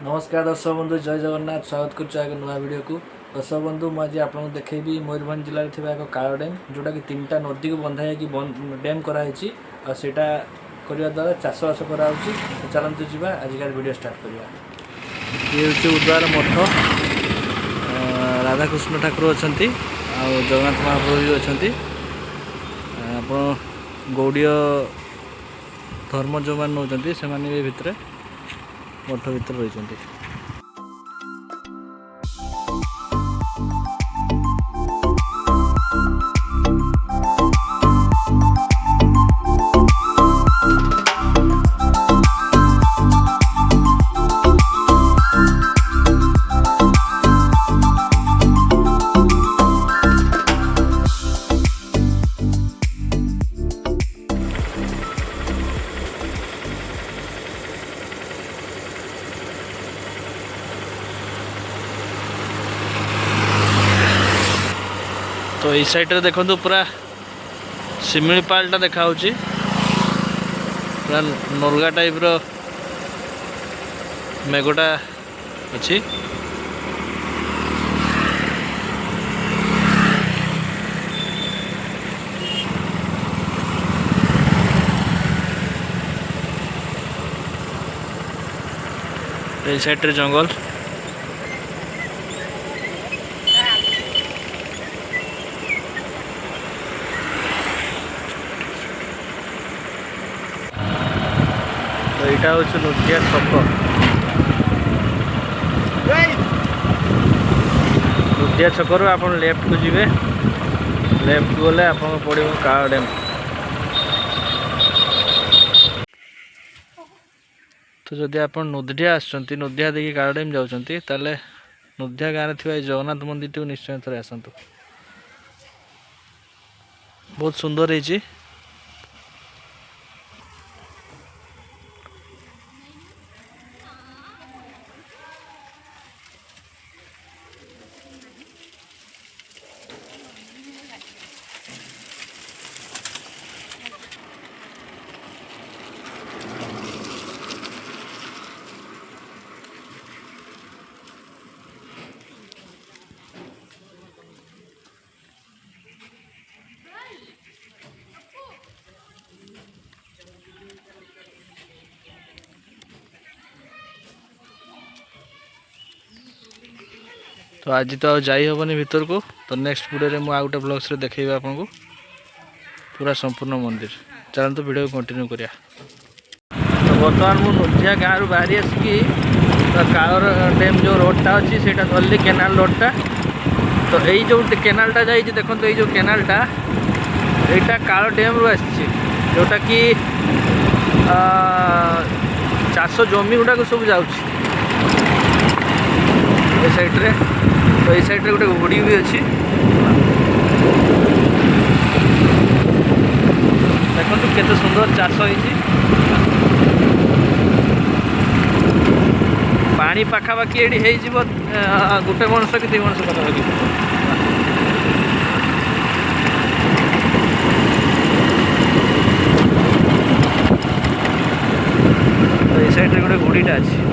नमस्कार दर्शक बंधु जय जगन्नाथ स्वागत कर नुआ वीडियो को। दर्शक बंधु मुझे आपको देखी मयूरभंज जिले में एक काल डैम जोटा कि 3टा नदी को बंधाई डैम कराई आटा करने द्वारा चाषबास कराऊँगी। चलतु जावा आजिकार वीडियो स्टार्ट करवा। ये हूँ उद्वार मठ राधाकृष्ण ठाकुर अच्छा जगन्नाथ महाप्रभु भी अच्छा। आप गौड़ीय धर्म जो मैंने नौकरी से भितर मठ भर रही। तो ये साइड रे देखो पूरा शिमिलीपालटा देखा पूरा नलगा टाइप रो मेघटा अच्छी। ये साइड रे जंगल तो यहाँ हूँ नोटिया छक। नोटिया छकरू आप लेफ्ट को जी लेफ्ट को गले आप पड़ो काल डैम। तो जदि आप नोदिया आसुँच नोदिया देखिए काल डैम जाऊँच ताले नोदिया गाँव में जगन्नाथ मंदिर टी निश्चय थे आसतु। बहुत सुंदर है। तो आज तो जाई हेनी भीतर को। तो नेक्स्ट वीडियो में आउ गोटे ब्लॉग्स देखा आपको पूरा संपूर्ण मंदिर। चलते वीडियो कंटिन्यू करिया। तो बर्तमान मुझे नोदिया गाँव बाहरी आसिकी कालर डैम जो रोडटा अच्छी से धरली केनाल रोडटा। तो यही जो केनालटा जा देखो ये जो केनालटा यहाँ काल डैम रू आसी जोटा कि चाष जमी गुड़ाक सब जाऊँ साइड्रे। तो ये साइड रे गोटे घोड़ी भी अच्छी देखो केते सुंदर चाष होती। पानी पाखापाखि ये गोटे मनुष्य कि 2 मनुष्य पाखापाखि। तो ये साइड रे गोटे घोड़ीटा अच्छी।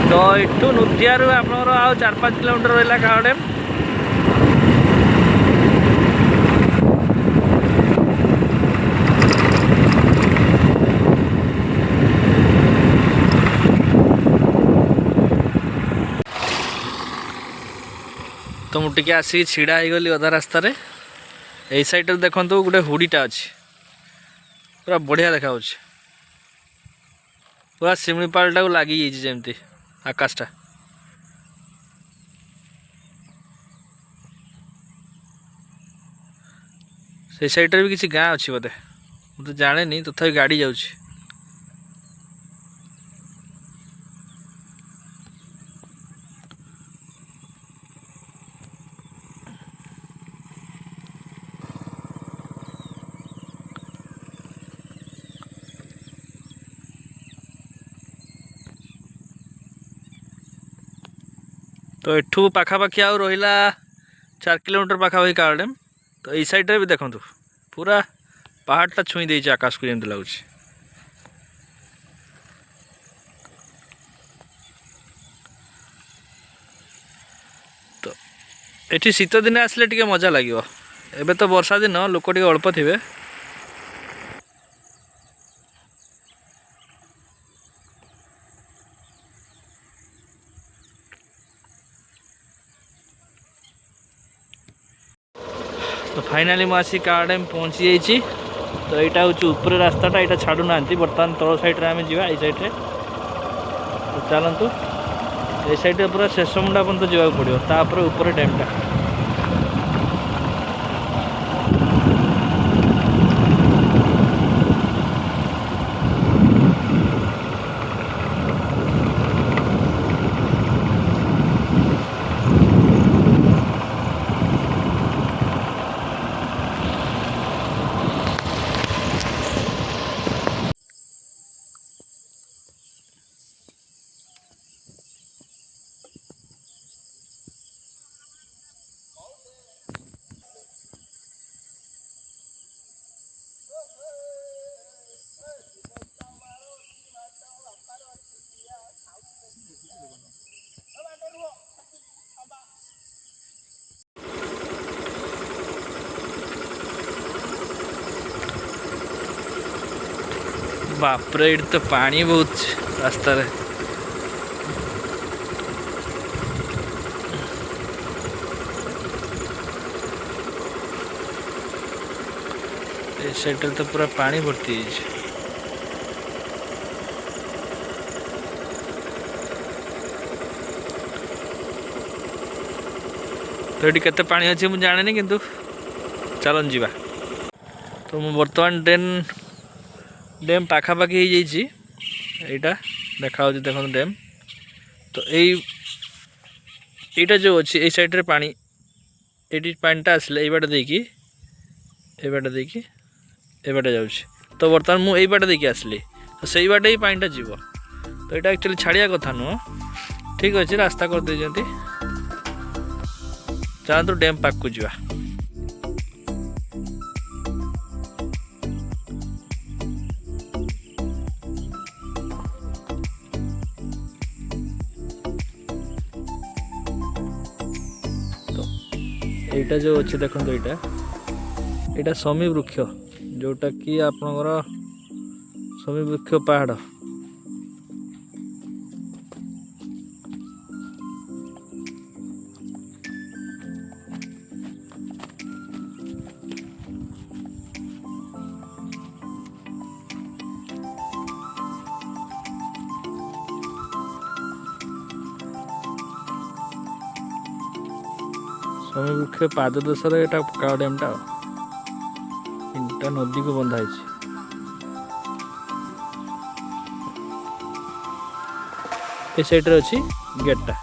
तो यू नोदिया आप 4-5 किलोमीटर रहा काल डैम। तो मुझे आसिक छिड़ा हो गली अधा रास्तार। यही साइड देखो गोटे हुडीटा अच्छी पूरा बढ़िया देखा पूरा शिमिलीपालटा को लगी जमती आकाशटा। से साइड भी किसी गाँ अच्छी बोधे मुझे जाने नहीं तथापि गाड़ी जाऊँगी। तो एठू पाखापाखि आउ रहिला 4 किलोमीटर पाखापाखि कावड़ डैम। तो यही साइड भी देखो पूरा पहाड़टा छुई देइछ आकाश को जमी लगुच। तो एठी शीत दिन आसले टिके मजा लगे। एबे तो वर्षा दिन लोक टिके अल्प थे। तो फाइनाली मुझे कावड़ डैम पहुँची जाइए। तो यहाँ हूँ ऊपर रास्ताटा, यहाँ छाड़ू ना बर्तमान तल साइड्रे आम जा सैड्रे। तो चलतु ये सैड्रे पूरा शेष मुंडा पर्यटन जावाक पड़ो, तापर ऊपर डैमटा। बापरे ये तो पानी बहुत रास्ता रे। ये साइड तो पूरा पानी भर्ती है। तो ये केते पानी अच्छे मुझे जाने नहीं, किंतु चलन जीवा। तो मु बर्तमान डैम पाखापाखि हो जाइए। यहाँ देखा देखो डैम। तो यहीटा जो अच्छी ये साइड रे पानी, ये पानीटा आसले ये बाट देखी ए बाट देखी ए बाट जाऊँ। तो बर्तमान मुझे यही बाट देखी आसली। तो सही बाटे ही पानीटा जीव। तो यहाँ एक्चुअली छाड़िया कथा नुह, ठीक अच्छे रास्ता कर दे। चलतु डैम पाक को जीवा। एटा जो अच्छे देखो यहाँ शमी वृक्ष, जोटा कि आपणकर शमी वृक्ष पहाड़। शमी वृक्ष पाद देशर यहाँ कावड़ डैमटा 3टा नदी को बंधा है। ये साइड रे अच्छी गेटटा।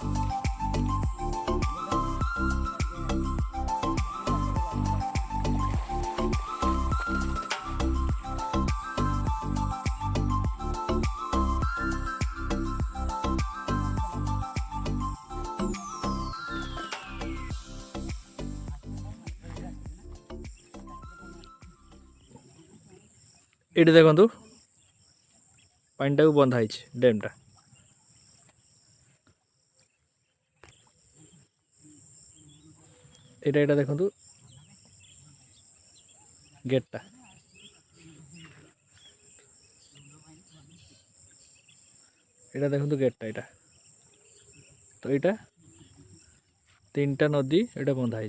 ये देखु पानीटा को बंधा है डैमटा। यहाँ देखु गेटटा। यहाँ देखु गेटटा। यहाँ तो यहाँ 3टा नदी यहाँ बंधा है।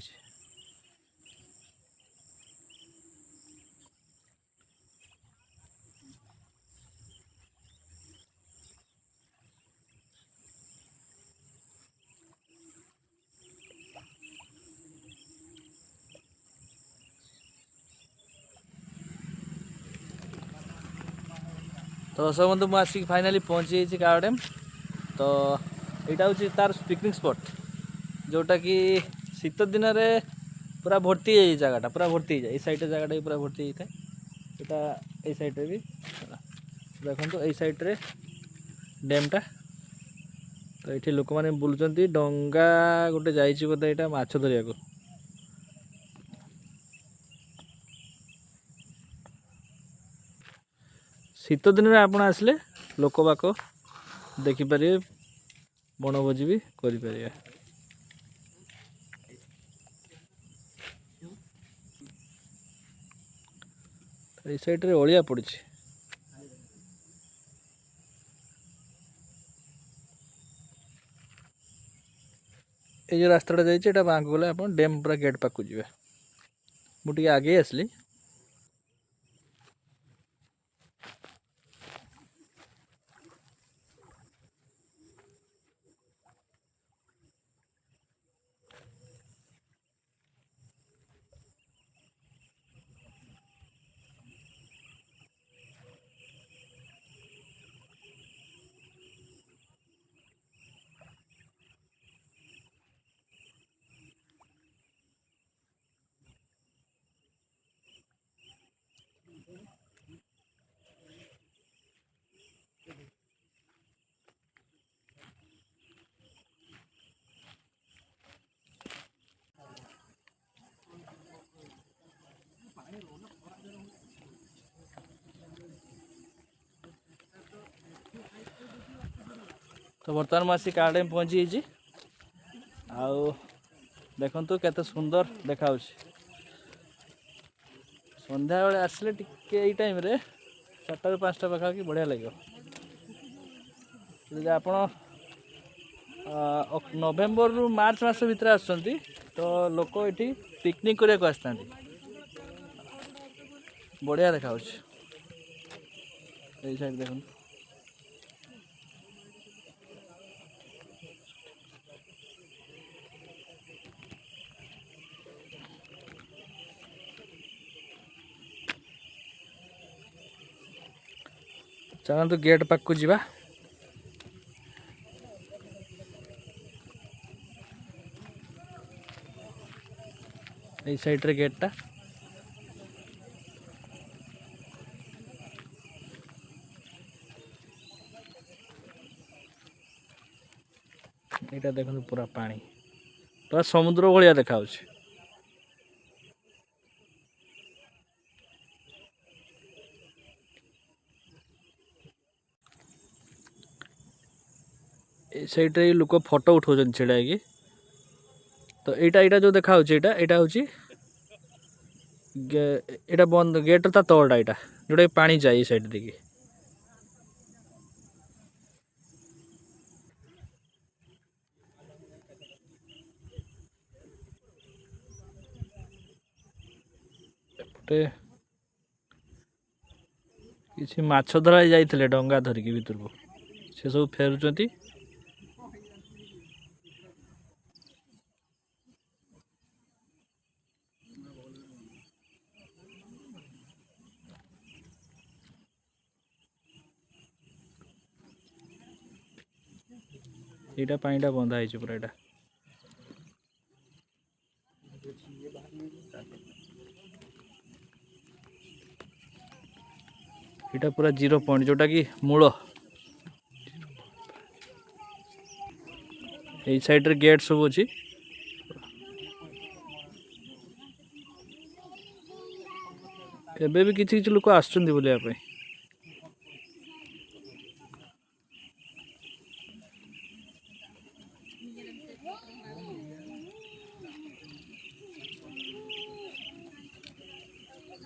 तो सब बंधु मुझे आसिक फाइनाली पहुँची जाइए कावड़ डैम। तो यहाँ हूँ तार पिकनिक स्पॉट, जोटा कि शीत दिन में पूरा भर्ती है। जगटा पूरा भर्ती है। साइड जगटा भी पूरा भर्ती होता है। यहाँ ये साइड भी देखो, ये साइड रे डैमटा तो ये लोक मैंने बुलूँ डंगा गोटे जाइए बोधे यहाँ माछ धरिया को। शीत दिन में आप आसले लोक बाक देखिपारे बनभोजी भी करें। ये साइड रे अलिया पड़ी। ये जो रास्ता जाइए बाँक गले आप डैम पूरा गेट पाक जी। मुझे आगे आसली तो बर्तमान मुझे कार्ड में पहुँची आउ देखु केते सुंदर देखा संध्या बेले आसले टिके टाइम रे 4टा ରୁ 5टा पाखापाखि बढ़िया लगे। आप नवेम्बर रु मार्च मास भितर आसुँच तो लोक ये पिकनिक करने को आसता बढ़िया देखा साइड देखो। चलते गेट पाक को जीवा। ये साइड रे गेट टा यहाँ देखो पूरा पानी पूरा समुद्र भाया देखा। साइड रे लोक फोटो उठाऊँ छिड़ा है। तो यहाँ जो देखा यहाँ बंद गेट ता तलटा यहाँ जोटा पानी जाए साइड देखिए। किसी माछ धरा जाइए डंगा धरिकी भीतर को से सब फेरुंट। यहाँ पानीटा बंधा है पूरा यहाँ यहाँ पूरा 0 पॉइंट जोटा कि मूल। यही साइड रे गेट सब अच्छी। एबे भी किसी लोक आसुँच बुलायापी।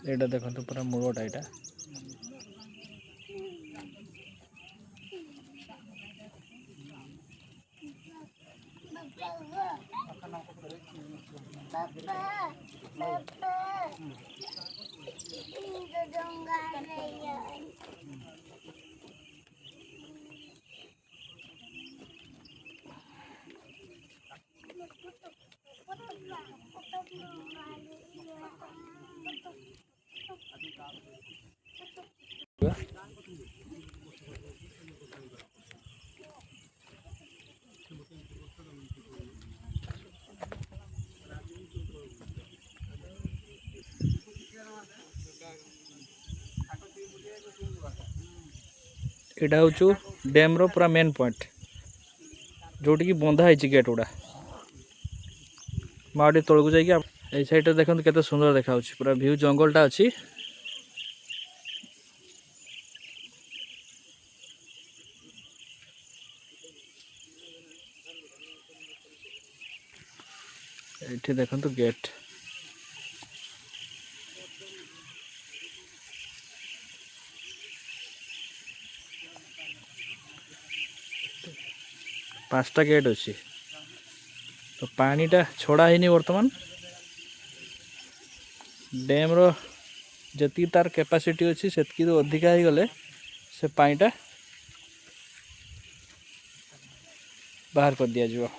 यहाँ देखो पूरा मूलटा यहाँ यहाँ हूँ डैम रो पूरा मेन पॉइंट। जोटी की बंधा है गेट गुड़ा माटी तौक जाइए साइड देखो केते सुंदर देखा पूरा व्यू जंगलटा अच्छी ये देखो गेट पांचटा गेट अच्छी तो पानीटा छड़ा है बर्तमान डैम रो जी तार कैपेसिटी अच्छी से अधिका हो गले से पानीटा बाहर कर दिया जाओ।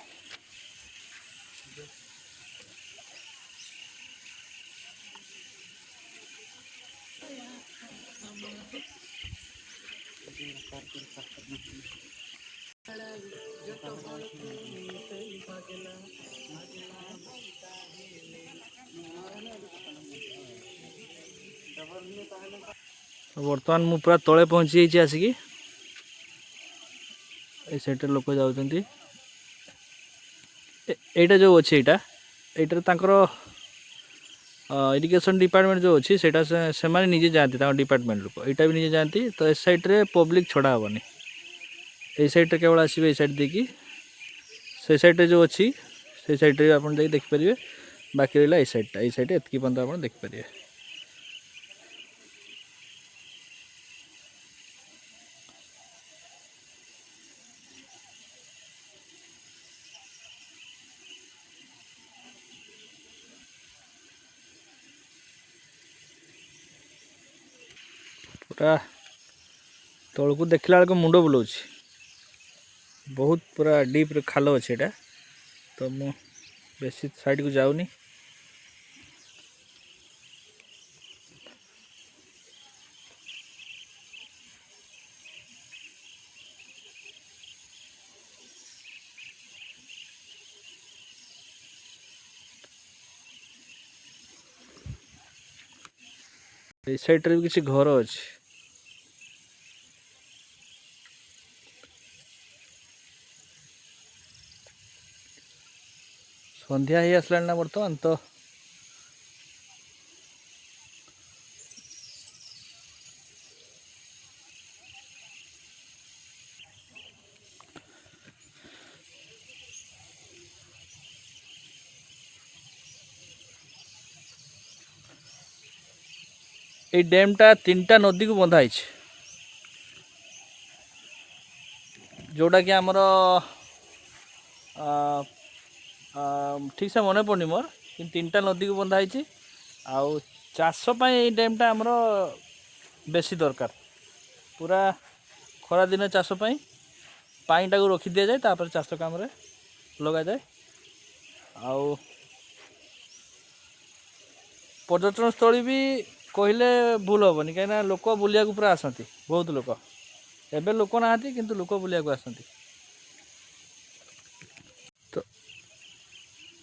बर्तमान मु पूरा तले पहुँची जाइए आसिकी साइड लोक जाऊँगी एटा जो अच्छे यहाँ इरिगेशन डिपार्टमेंट जो अच्छी से माने निजे जाती डिपार्टमेंट लोक यहाँ भी निजे जाती तो इस साइड रे पब्लिक छड़ा हेनी ये साइड केवल आसवे ये साइड देखी से साइड जो अच्छी से साइड रे आप देखिपारे बाकी रहा ये साइड एतकी पर्यटन आप देखिपारे पूरा तौक देखला बेलू मुंड बुलाऊँ बहुत पूरा डीप खाल अच्छे यहाँ तो मु बेसी साइड को जाऊनी इस साइड रे भी किसी घर अच्छे संध्या ही आसला ना बर्तमान तो ये डैमटा 3टा नदी को बंधाई जोटा कि आमर ठीक से मन पड़नी मोर कि 3टा नदी को बंधाई आउ चाषपाई डैमटा आमर बेसी दरकार पूरा खरा दिन चाषपाई पानीटा को रखी दि जाए तापर चाष काम लगा जाए आउ पर्यटन स्थली भी कहले भूल हेनी कहीं लोक बुलिया पूरा आसती बहुत लोक एबे लोक ना किंतु लोक बुलिया आसती तो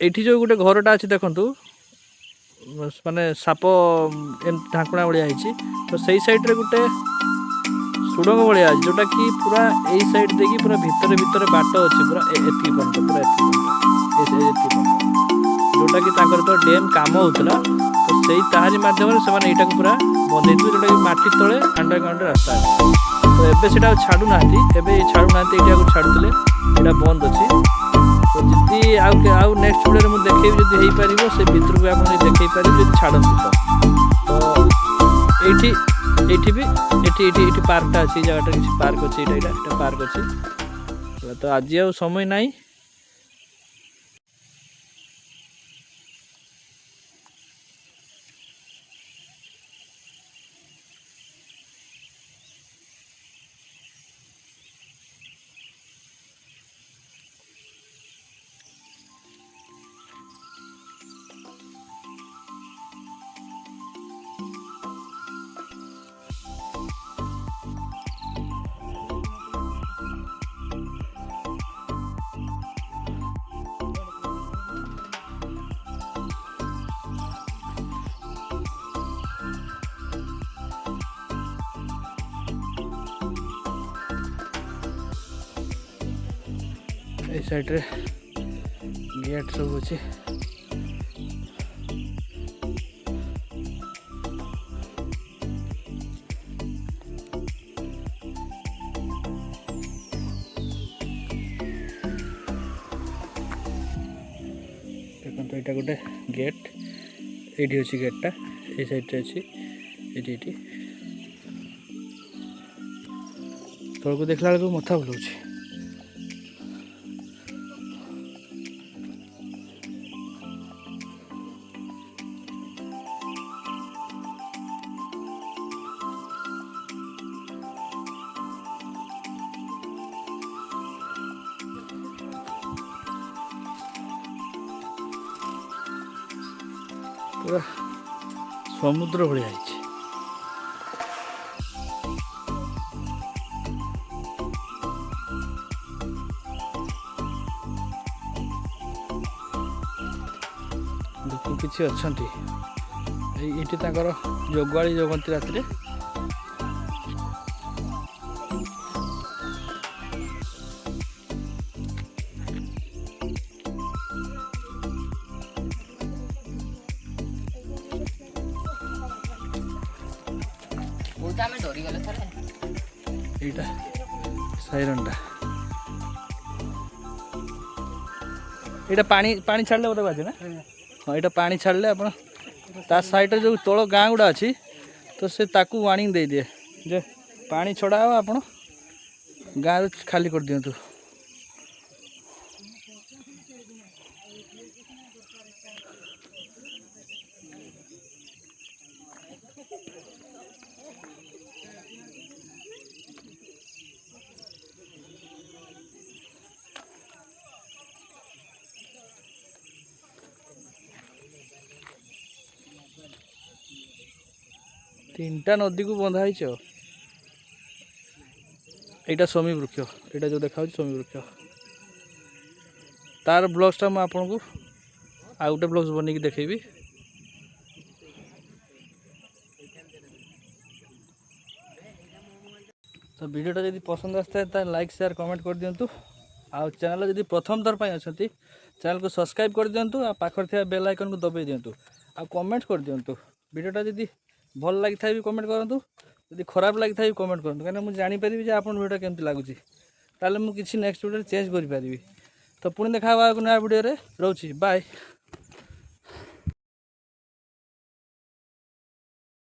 ये जो गोटे घरटा अच्छी देखु माने साप ढाकुणा भाया है तो सही साइड रे गोटे सुड़ंग भाया जोटा कि पूरा यही साइड देखिए पूरा भितर भितर बाट अच्छे पूरा एति पर्यंत पूरा एति जोटा कि तो डैम काम होता तो सही ताहारी मध्यम से यहाँ पूरा बंद जोटा कि माटी तले अंडरग्राउंड रास्ता है तो एबे से छाड़ू ना छाड़ू ना ये छाड़ुले यहाँ बंद अच्छी तो जी आउ नेक्स्ट वीडियो मुझे देखेबी जब हो पार से भितर को आप देखे पारे जो छाड़ती तो ये पार्कटा अच्छी जगह किसी पार्क अच्छी यहाँ पार्क अच्छी तो आज आ समय ना ए साइड रे गेट सब अच्छे। देखो यहाँ गोटे गेट ये अच्छी गेटा ये साइड रे अच्छी ये तौक देखला बेलू मथा बुलाऊँ। पूरा समुद्र भाया है। लोक किसी अच्छा ये जगुआली जगंती राति यहाँ साइरनटा यहाँ पानी पानी छाड़े बोधे बाजे ना। हाँ यहाँ पानी छाड़े आप साइड जो तल गाँ गुड़ा अच्छी तो से ताकू वार्निंग दे दिए जे पानी छड़ा हो आप गाँव खाली कर दिंतु। तीनटा नदी को बंधा है। यहाँ शमी वृक्ष यहाँ जो देखा शमी वृक्ष तार ब्लॉग्सटा मुझे आपको आउ गोटे ब्लॉग्स बन देखेबी। तो वीडियोटा जब पसंद आसता है लाइक शेयर कमेंट कर दिंतु। आ चैनल जब प्रथम थर पर अच्छा चैनल को सब्सक्राइब कर दिंतु। आ पाखर थे बेल आइकन को दबाई दिंतु। आ कमेंट कर दिंतु। वीडियोटा जब भल लगी था भी कमेंट करूँ जब खराब लगी था भी कमेंट करूँ कहीं मुझे जानीपरि जे आप वीडियो केमती लगुच ताले मुझे किसी नेक्स्ट वीडियो चेंज करी। तो पुणी देखा नया वीडियो रोची बाय।